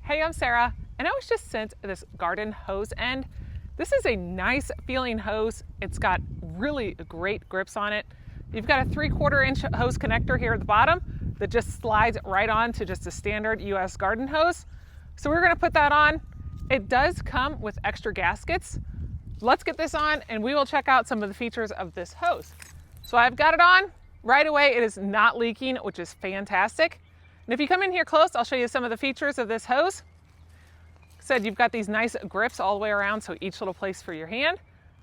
Hey, I'm Sarah, and I was just sent this garden hose end. This is a nice feeling hose. It's got really great grips on it. You've got a 3/4 inch hose connector here at the bottom that just slides right on to just a standard US garden hose. So we're gonna put that on. It does come with extra gaskets. Let's get this on and we will check out some of the features of this hose. So I've got it on. Right away, it is not leaking, which is fantastic. And if you come in here close, I'll show you some of the features of this hose. Like I said, you've got these nice grips all the way around, so each little place for your hand.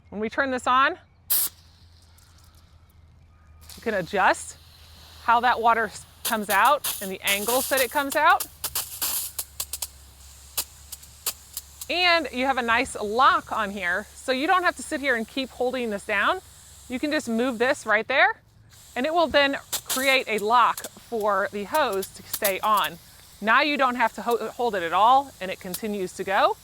When we turn this on, you can adjust how that water comes out and the angles that it comes out. And you have a nice lock on here, so you don't have to sit here and keep holding this down. You can just move this right there, and it will then create a lock for the hose to stay on. Now you don't have to hold it at all, and it continues to go.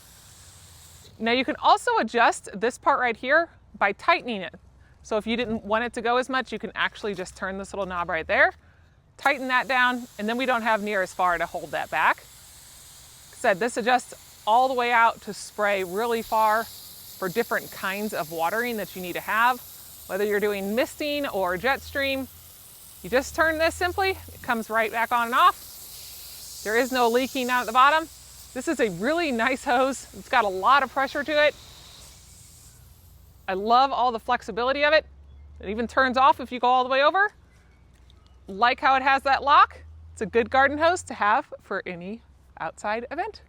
Now you can also adjust this part right here by tightening it. So if you didn't want it to go as much, you can actually just turn this little knob right there, tighten that down, and then we don't have near as far to hold that back. Like I said, this adjusts all the way out to spray really far for different kinds of watering that you need to have, whether you're doing misting or jet stream. You just turn this simply, it comes right back on and off. There is no leaking out at the bottom. This is a really nice hose. It's got a lot of pressure to it. I love all the flexibility of it. It even turns off if you go all the way over. Like how it has that lock. It's a good garden hose to have for any outside event.